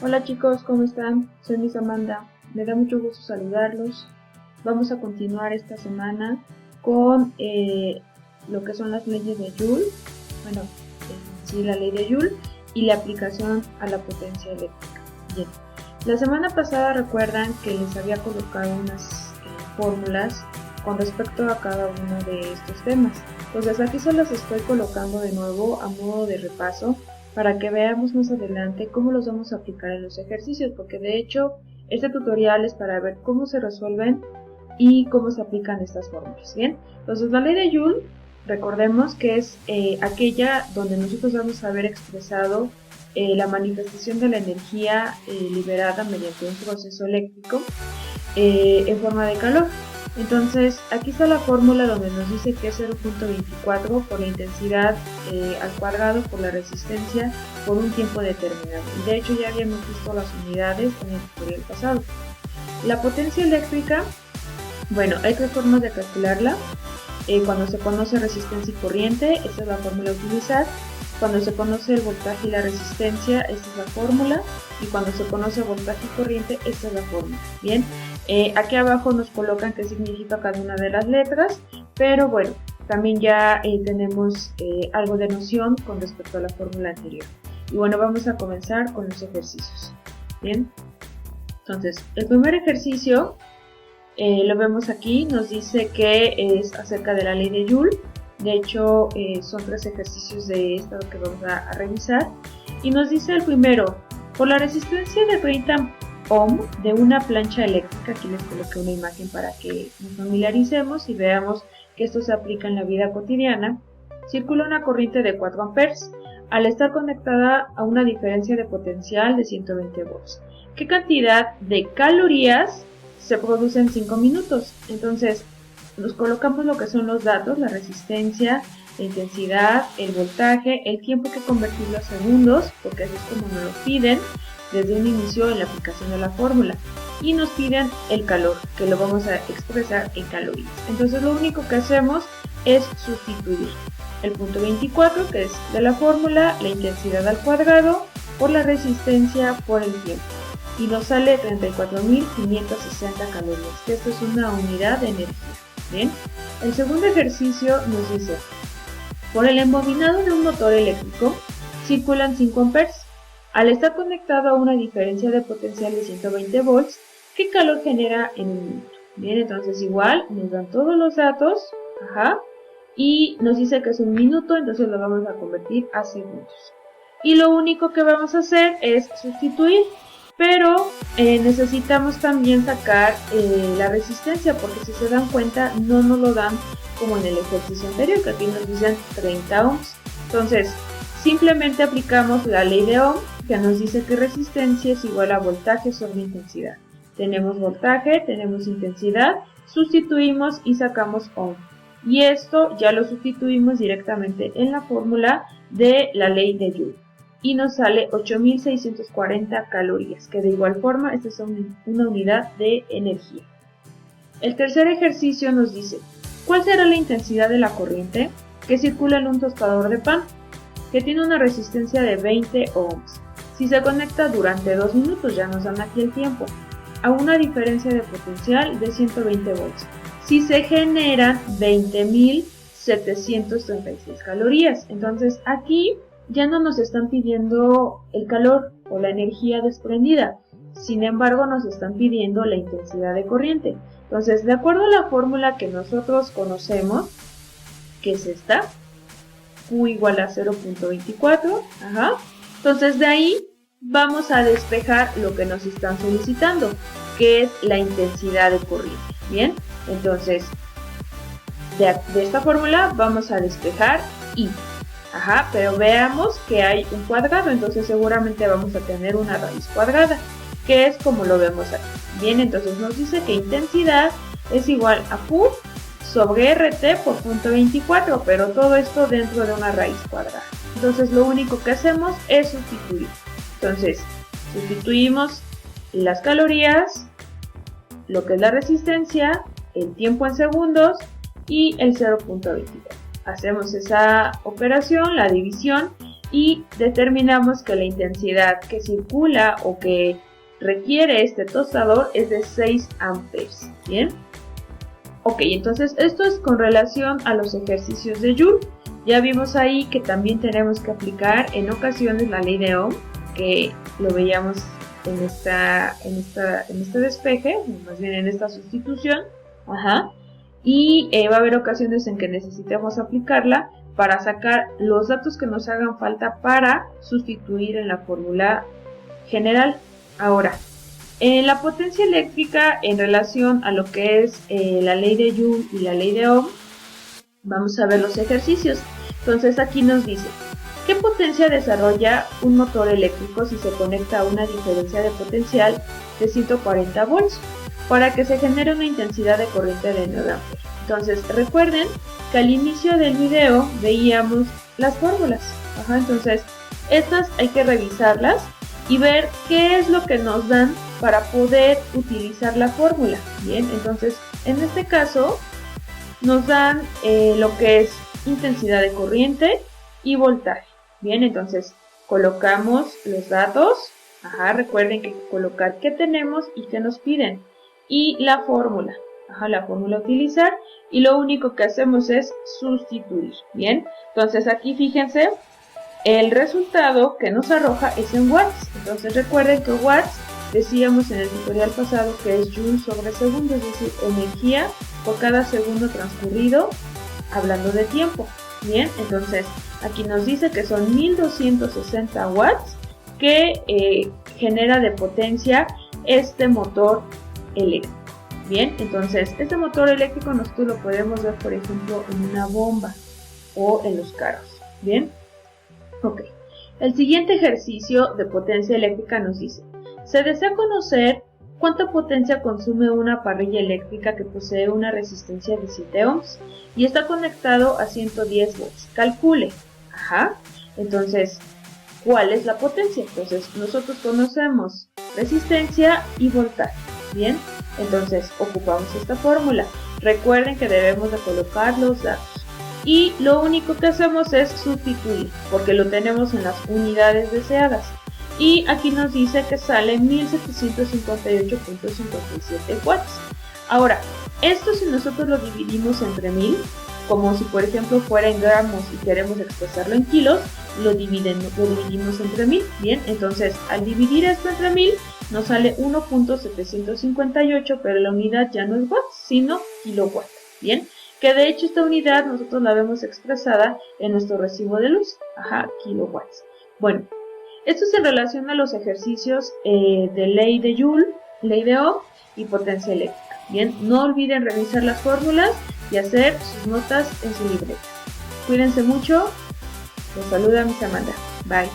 Hola chicos, ¿cómo están? Soy Miss Amanda. Me da mucho gusto saludarlos. Vamos a continuar esta semana con lo que son las leyes de Joule. Bueno, sí, la ley de Joule y la aplicación a la potencia eléctrica. Bien. La semana pasada recuerdan que les había colocado unas fórmulas con respecto a cada uno de estos temas. Entonces aquí se las estoy colocando de nuevo a modo de repaso para que veamos más adelante cómo los vamos a aplicar en los ejercicios, porque de hecho este tutorial es para ver cómo se resuelven y cómo se aplican estas fórmulas. Bien, entonces la ley de Joule, recordemos que es aquella donde nosotros vamos a haber expresado la manifestación de la energía liberada mediante un proceso eléctrico en forma de calor. Entonces aquí está la fórmula donde nos dice que es 0.24 por la intensidad al cuadrado por la resistencia por un tiempo determinado. Y de hecho ya habíamos visto las unidades en el tutorial pasado. La potencia eléctrica, bueno, hay tres formas de calcularla. Cuando se conoce resistencia y corriente, esta es la fórmula a utilizar. Cuando se conoce el voltaje y la resistencia, esta es la fórmula. Y cuando se conoce voltaje y corriente, esta es la fórmula. Bien, aquí abajo nos colocan qué significa cada una de las letras, pero bueno, también ya tenemos algo de noción con respecto a la fórmula anterior. Y bueno, vamos a comenzar con los ejercicios. Bien, entonces, el primer ejercicio lo vemos aquí, nos dice que es acerca de la ley de Joule. De hecho, son tres ejercicios de esto que vamos a revisar. Y nos dice el primero, por la resistencia de 30 ohm de una plancha eléctrica, aquí les coloqué una imagen para que nos familiaricemos y veamos que esto se aplica en la vida cotidiana, circula una corriente de 4 amperes al estar conectada a una diferencia de potencial de 120 volts. ¿Qué cantidad de calorías se produce en 5 minutos? Entonces, nos colocamos lo que son los datos, la resistencia, la intensidad, el voltaje, el tiempo que convertirlo a segundos, porque así es como nos lo piden desde un inicio en la aplicación de la fórmula. Y nos piden el calor, que lo vamos a expresar en calorías. Entonces lo único que hacemos es sustituir el punto 24, que es de la fórmula, la intensidad al cuadrado, por la resistencia por el tiempo. Y nos sale 34.560 calorías, que esto es una unidad de energía. Bien, el segundo ejercicio nos dice, por el embobinado de un motor eléctrico circulan 5 amperes. Al estar conectado a una diferencia de potencial de 120 volts, ¿qué calor genera en un minuto? Bien, entonces igual nos dan todos los datos, y nos dice que es un minuto, entonces lo vamos a convertir a segundos. Y lo único que vamos a hacer es sustituir, pero necesitamos también sacar la resistencia, porque si se dan cuenta no nos lo dan como en el ejercicio anterior, que aquí nos dicen 30 ohms. Entonces, simplemente aplicamos la ley de Ohm, que nos dice que resistencia es igual a voltaje sobre intensidad. Tenemos voltaje, tenemos intensidad, sustituimos y sacamos Ohm. Y esto ya lo sustituimos directamente en la fórmula de la ley de Joule. Y nos sale 8.640 calorías, que de igual forma esta es una unidad de energía. El tercer ejercicio nos dice, ¿cuál será la intensidad de la corriente que circula en un tostador de pan, que tiene una resistencia de 20 ohms? Si se conecta durante 2 minutos, ya nos dan aquí el tiempo, a una diferencia de potencial de 120 volts. Si se generan 20.736 calorías. Entonces aquí ya no nos están pidiendo el calor o la energía desprendida, sin embargo nos están pidiendo la intensidad de corriente. Entonces, de acuerdo a la fórmula que nosotros conocemos, que es esta, Q igual a 0.24, entonces de ahí vamos a despejar lo que nos están solicitando, que es la intensidad de corriente. Bien, entonces de esta fórmula vamos a despejar I. Pero veamos que hay un cuadrado, entonces seguramente vamos a tener una raíz cuadrada, que es como lo vemos aquí. Bien, entonces nos dice que intensidad es igual a Q sobre RT por punto 24, pero todo esto dentro de una raíz cuadrada. Entonces lo único que hacemos es sustituir. Entonces sustituimos las calorías, lo que es la resistencia, el tiempo en segundos y el 0.24. Hacemos esa operación, la división, y determinamos que la intensidad que circula o que requiere este tostador es de 6 amperes. Bien. Ok, entonces esto es con relación a los ejercicios de Joule. Ya vimos ahí que también tenemos que aplicar en ocasiones la ley de Ohm, que lo veíamos en este despeje, más bien en esta sustitución. Y va a haber ocasiones en que necesitemos aplicarla para sacar los datos que nos hagan falta para sustituir en la fórmula general. Ahora, en la potencia eléctrica en relación a lo que es la ley de Joule y la ley de Ohm, vamos a ver los ejercicios. Entonces aquí nos dice, ¿qué potencia desarrolla un motor eléctrico si se conecta a una diferencia de potencial de 140 volts para que se genere una intensidad de corriente de 9 amperes? Entonces recuerden que al inicio del video veíamos las fórmulas. Entonces estas hay que revisarlas y ver qué es lo que nos dan para poder utilizar la fórmula. Bien, entonces en este caso nos dan lo que es intensidad de corriente y voltaje. Bien, entonces colocamos los datos. Recuerden que hay que colocar qué tenemos y qué nos piden. Y la fórmula. La fórmula a utilizar. Y lo único que hacemos es sustituir. Bien, entonces aquí fíjense, el resultado que nos arroja es en watts. Entonces recuerden que watts, decíamos en el tutorial pasado, que es joule sobre segundo, es decir, energía por cada segundo transcurrido, hablando de tiempo. Bien, entonces aquí nos dice que son 1260 watts que genera de potencia este motor eléctrico. Bien, entonces este motor eléctrico nosotros lo podemos ver, por ejemplo, en una bomba o en los carros. Bien, ok. El siguiente ejercicio de potencia eléctrica nos dice, se desea conocer cuánta potencia consume una parrilla eléctrica que posee una resistencia de 7 ohms y está conectado a 110 volts. Calcule. Entonces, ¿cuál es la potencia? Entonces, nosotros conocemos resistencia y voltaje. Bien, entonces ocupamos esta fórmula. Recuerden que debemos de colocar los datos. Y lo único que hacemos es sustituir, porque lo tenemos en las unidades deseadas. Y aquí nos dice que sale 1758.57 watts. Ahora, esto si nosotros lo dividimos entre 1000, como si por ejemplo fuera en gramos y queremos expresarlo en kilos, lo dividimos entre 1000. Bien, entonces al dividir esto entre 1000 nos sale 1.758, pero la unidad ya no es watts, sino kilowatts. Bien, que de hecho esta unidad nosotros la vemos expresada en nuestro recibo de luz. Kilowatts. Bueno, esto es en relación a los ejercicios de ley de Joule, ley de Ohm y potencia eléctrica. Bien, no olviden revisar las fórmulas y hacer sus notas en su libreta. Cuídense mucho. Los saluda Miss Amanda. Bye.